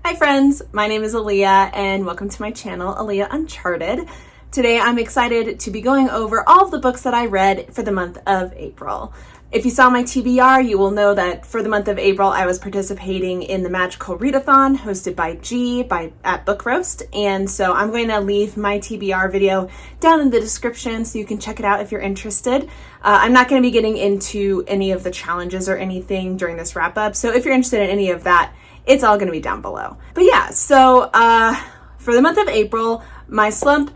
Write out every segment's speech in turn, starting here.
Hi friends, my name is Aaliyah and welcome to my channel, Aaliyah Uncharted. Today I'm excited to be going over all of the books that I read for the month of April. If you saw my TBR, you will know that for the month of April I was participating in the Magical Readathon hosted by G at Book Roast, and so I'm going to leave my TBR video down in the description so you can check it out if you're interested. I'm not going to be getting into any of the challenges or anything during this wrap up, so if you're interested in any of that, it's all going to be down below. But yeah, so for the month of April, my slump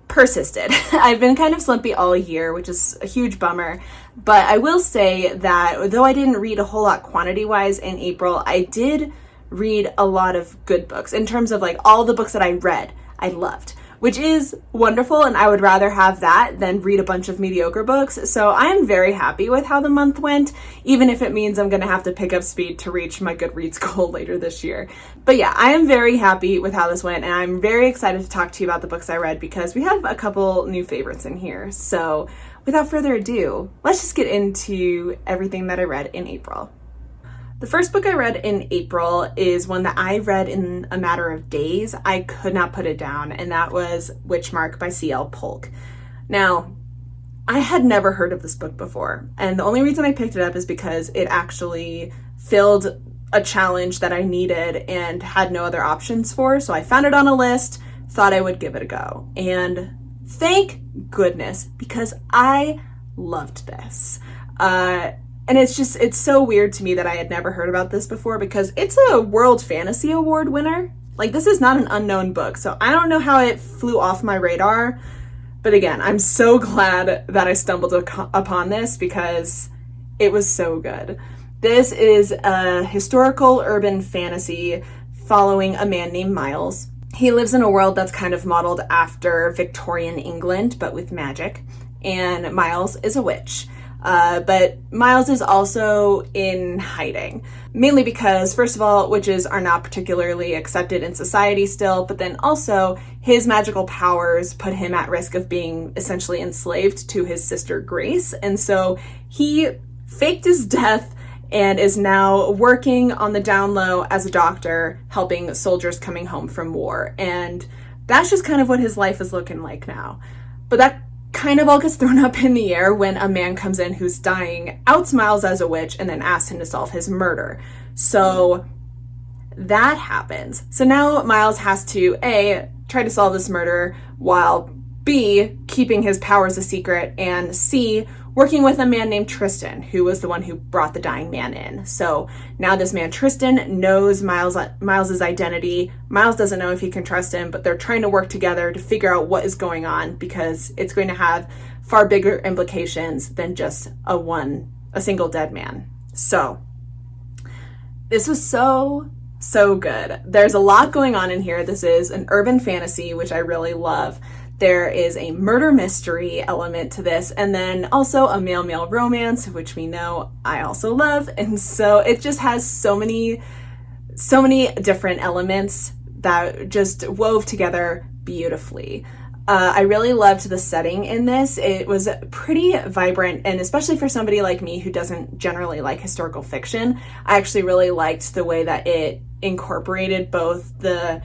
persisted. I've been kind of slumpy all year, which is a huge bummer. But I will say that though I didn't read a whole lot quantity-wise in April, I did read a lot of good books. In terms of like all the books that I read, I loved, which is wonderful, and I would rather have that than read a bunch of mediocre books. So I am very happy with how the month went, even if it means I'm going to have to pick up speed to reach my Goodreads goal later this year. But yeah, I am very happy with how this went, and I'm very excited to talk to you about the books I read because we have a couple new favorites in here. So without further ado, let's just get into everything that I read in April. The first book I read in April is one that I read in a matter of days. I could not put it down, and that was Witchmark by C.L. Polk. Now, I had never heard of this book before, and the only reason I picked it up is because it actually filled a challenge that I needed and had no other options for, so I found it on a list, thought I would give it a go, and thank goodness, because I loved this. And it's so weird to me that I had never heard about this before because it's a World Fantasy Award winner. Like, this is not an unknown book, so I don't know how it flew off my radar. But again, I'm so glad that I stumbled upon this because it was so good. This is a historical urban fantasy following a man named Miles. He lives in a world that's kind of modeled after Victorian England, but with magic. And Miles is a witch. But Miles is also in hiding, mainly because, first of all, witches are not particularly accepted in society still, but then also his magical powers put him at risk of being essentially enslaved to his sister Grace, and so he faked his death and is now working on the down low as a doctor, helping soldiers coming home from war, and that's just kind of what his life is looking like now. But that kind of all gets thrown up in the air when a man comes in who's dying, outs Miles as a witch, and then asks him to solve his murder. So that happens. So now Miles has to A, try to solve this murder, while B, keeping his powers a secret, and C, working with a man named Tristan, who was the one who brought the dying man in. So now this man Tristan knows Miles's identity. Miles doesn't know if he can trust him, but they're trying to work together to figure out what is going on because it's going to have far bigger implications than just a single dead man. So this was so good. There's a lot going on in here. This is an urban fantasy, which I really love. There is a murder mystery element to this, and then also a male-male romance, which we know I also love. And so it just has so many different elements that just wove together beautifully. I really loved the setting in this. It was pretty vibrant, and especially for somebody like me who doesn't generally like historical fiction, I actually really liked the way that it incorporated both the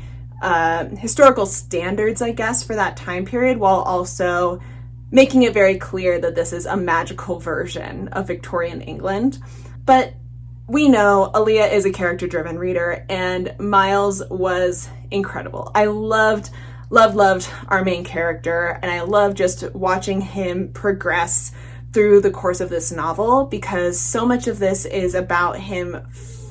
historical standards, I guess, for that time period, while also making it very clear that this is a magical version of Victorian England. But we know Aaliyah is a character-driven reader, and Miles was incredible. I loved our main character, and I love just watching him progress through the course of this novel because so much of this is about him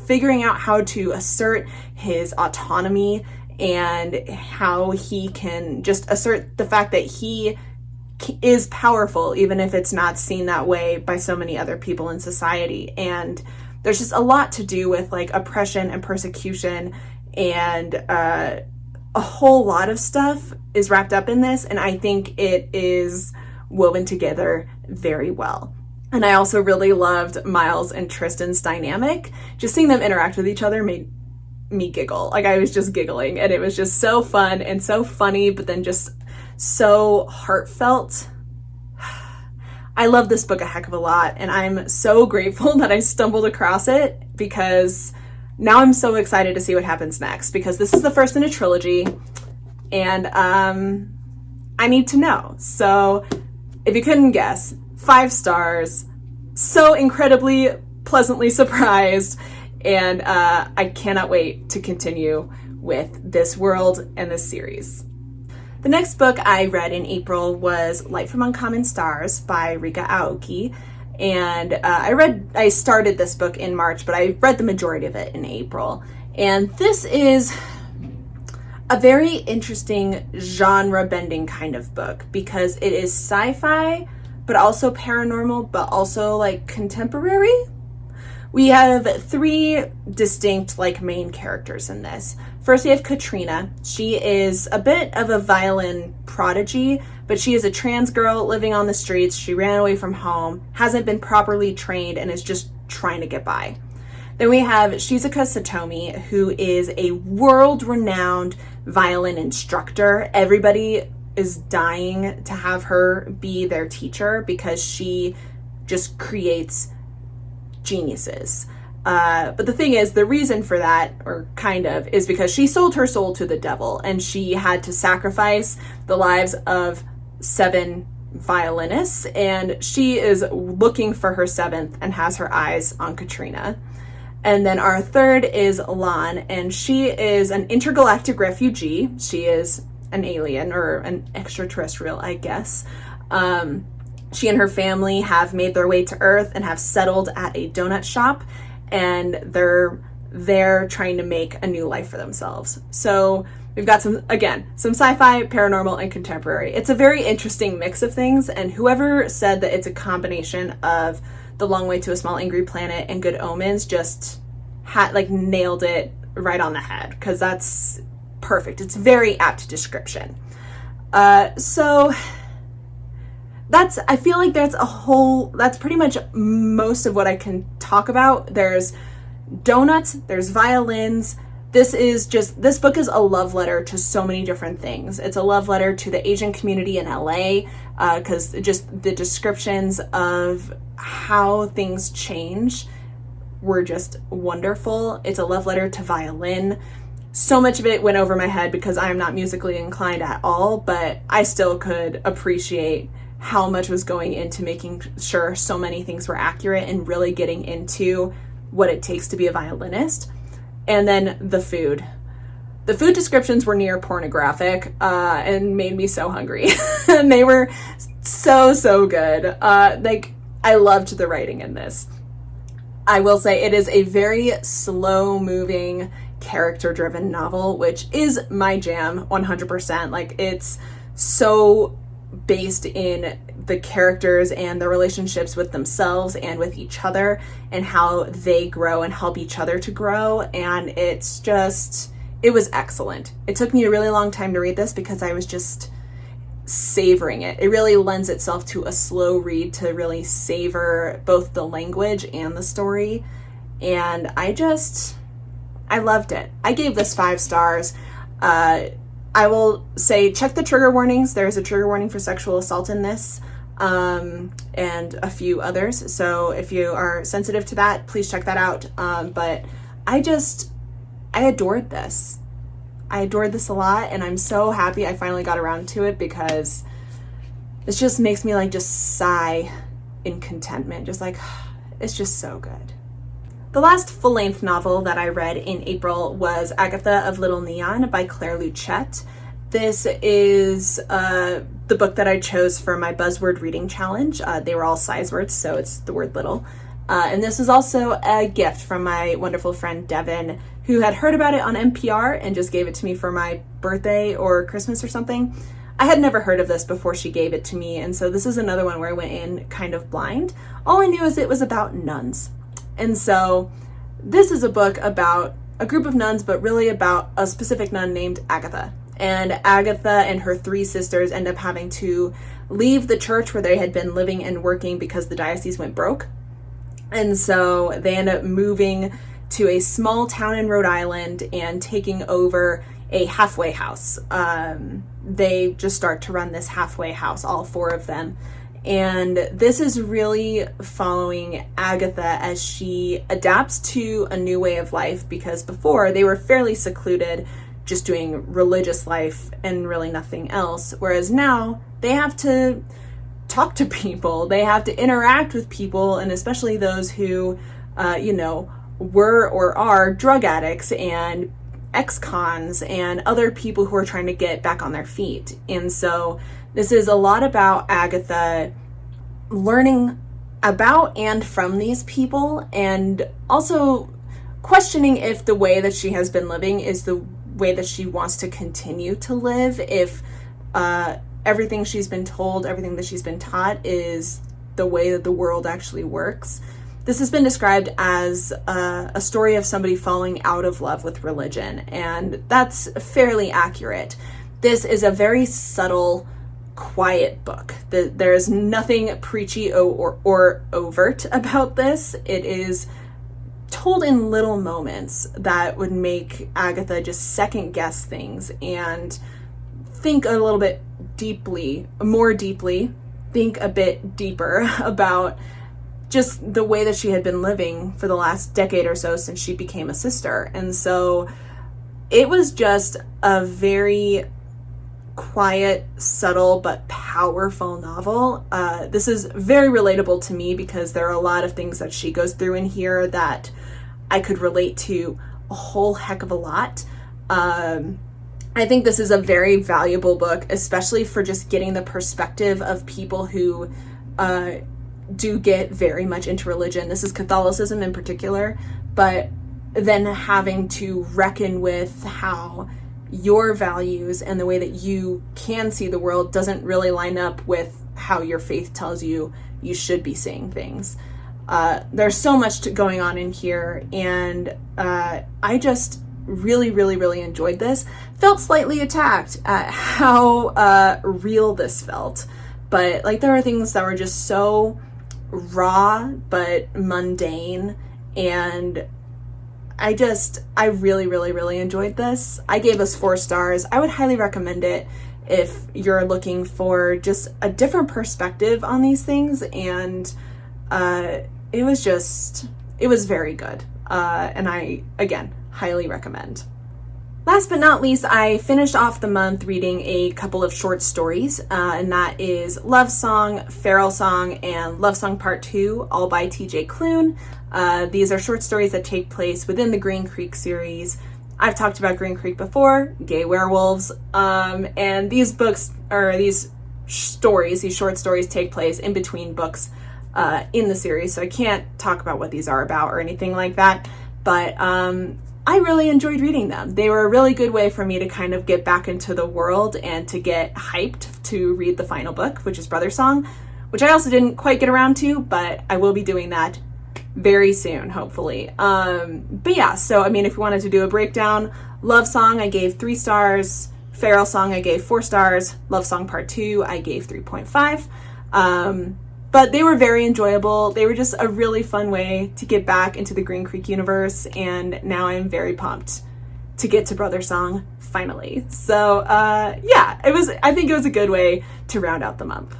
figuring out how to assert his autonomy and how he can just assert the fact that he is powerful, even if it's not seen that way by so many other people in society. And there's just a lot to do with like oppression and persecution, and a whole lot of stuff is wrapped up in this, and I think it is woven together very well. And I also really loved Miles and Tristan's dynamic. Just seeing them interact with each other made me giggle. Like, I was just giggling, and it was just so fun and so funny, but then just so heartfelt. I love this book a heck of a lot, and I'm so grateful that I stumbled across it because now I'm so excited to see what happens next, because this is the first in a trilogy, and I need to know. So if you couldn't guess, 5 stars, so incredibly pleasantly surprised, and I cannot wait to continue with this world and this series. The next book I read in April was Light from Uncommon Stars by Rika Aoki. And I started this book in March, but I read the majority of it in April. And this is a very interesting genre-bending kind of book, because it is sci-fi, but also paranormal, but also like contemporary. We have 3 distinct main characters in this. First, we have Katrina. She is a bit of a violin prodigy, but she is a trans girl living on the streets. She ran away from home, hasn't been properly trained, and is just trying to get by. Then we have Shizuka Satomi, who is a world-renowned violin instructor. Everybody is dying to have her be their teacher because she just creates geniuses. But the thing is, the reason for that, or kind of, is because she sold her soul to the devil, and she had to sacrifice the lives of 7 violinists, and she is looking for her 7th and has her eyes on Katrina. And then our third is Lan, and she is an intergalactic refugee. She is an alien, or an extraterrestrial, I guess. She and her family have made their way to Earth and have settled at a donut shop, and they're there trying to make a new life for themselves. So we've got some sci-fi, paranormal, and contemporary. It's a very interesting mix of things, and whoever said that it's a combination of The Long Way to a Small Angry Planet and Good Omens just nailed it right on the head, because that's perfect. It's very apt description. So I feel like that's pretty much most of what I can talk about. There's donuts, there's violins. This book is a love letter to so many different things. It's a love letter to the Asian community in LA, because just the descriptions of how things change were just wonderful. It's a love letter to violin. So much of it went over my head because I am not musically inclined at all, but I still could appreciate how much was going into making sure so many things were accurate and really getting into what it takes to be a violinist. And then the food. The food descriptions were near pornographic, and made me so hungry. And they were so good. I loved the writing in this. I will say it is a very slow moving, character driven novel, which is my jam 100%. It's so based in the characters and the relationships with themselves and with each other, and how they grow and help each other to grow. And it was excellent. It took me a really long time to read this because I was just savoring it. It really lends itself to a slow read to really savor both the language and the story. And I loved it. I gave this 5 stars. I will say, check the trigger warnings. There's a trigger warning for sexual assault in this, and a few others. So if you are sensitive to that, please check that out. But I adored this. I adored this a lot, and I'm so happy I finally got around to it, because this just makes me just sigh in contentment. It's just so good. The last full-length novel that I read in April was Agatha of Little Neon by Claire Luchette. This is the book that I chose for my buzzword reading challenge. They were all size words, so it's the word little. And this was also a gift from my wonderful friend Devin, who had heard about it on NPR and just gave it to me for my birthday or Christmas or something. I had never heard of this before she gave it to me, and so this is another one where I went in kind of blind. All I knew is it was about nuns. And so this is a book about a group of nuns, but really about a specific nun named Agatha. And Agatha and her 3 sisters end up having to leave the church where they had been living and working because the diocese went broke. And so they end up moving to a small town in Rhode Island and taking over a halfway house. They just start to run this halfway house, all 4 of them. And this is really following Agatha as she adapts to a new way of life, because before they were fairly secluded, just doing religious life and really nothing else. Whereas now they have to talk to people, they have to interact with people, and especially those who, were or are drug addicts and ex-cons and other people who are trying to get back on their feet. And so this is a lot about Agatha learning about and from these people, and also questioning if the way that she has been living is the way that she wants to continue to live, if everything she's been told, everything that she's been taught is the way that the world actually works. This has been described as a story of somebody falling out of love with religion, and that's fairly accurate. This is a very subtle, quiet book. There is nothing preachy or overt about this. It is told in little moments that would make Agatha just second guess things and think a little bit more deeply, think a bit deeper about just the way that she had been living for the last decade or so since she became a sister. And so it was just a very quiet, subtle, but powerful novel. This is very relatable to me because there are a lot of things that she goes through in here that I could relate to a whole heck of a lot. I think this is a very valuable book, especially for just getting the perspective of people who do get very much into religion. This is Catholicism in particular, but then having to reckon with how your values and the way that you can see the world doesn't really line up with how your faith tells you you should be seeing things. There's so much going on in here, and I just really, really, really enjoyed this. Felt slightly attacked at how real this felt, but like there were things that were just so raw but mundane, and I really, really, really enjoyed this. I gave us 4 stars. I would highly recommend it if you're looking for just a different perspective on these things, and it was very good. And I, again, highly recommend. Last but not least, I finished off the month reading a couple of short stories, and that is Love Song, Feral Song, and Love Song Part 2, all by TJ Klune. These are short stories that take place within the Green Creek series. I've talked about Green Creek before, gay werewolves, and these short stories take place in between books in the series, so I can't talk about what these are about or anything like that, but I really enjoyed reading them. They were a really good way for me to kind of get back into the world and to get hyped to read the final book, which is Brother Song, which I also didn't quite get around to, but I will be doing that very soon, hopefully. But yeah, so I mean, if you wanted to do a breakdown, Love Song I gave 3 stars, Feral Song I gave 4 stars, Love Song Part 2 I gave 3.5. But they were very enjoyable. They were just a really fun way to get back into the Green Creek universe, and now I'm very pumped to get to Brother Song finally. So yeah, I think it was a good way to round out the month.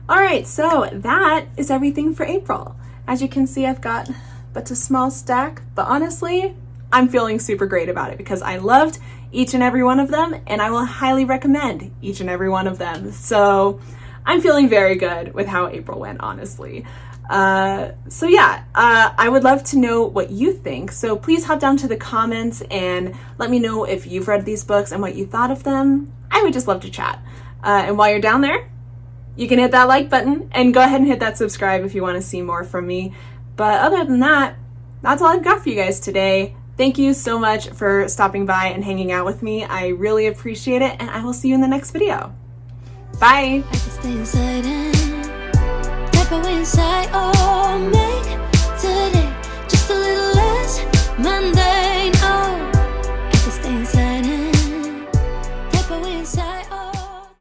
All right, so that is everything for April. As you can see, I've got but a small stack, but honestly, I'm feeling super great about it because I loved each and every one of them, and I will highly recommend each and every one of them. So I'm feeling very good with how April went, honestly. So yeah, I would love to know what you think. So please hop down to the comments and let me know if you've read these books and what you thought of them. I would just love to chat. And while you're down there, you can hit that like button and go ahead and hit that subscribe if you want to see more from me. But other than that, that's all I've got for you guys today. Thank you so much for stopping by and hanging out with me. I really appreciate it, and I will see you in the next video. Bye. I can stay inside and type away inside or make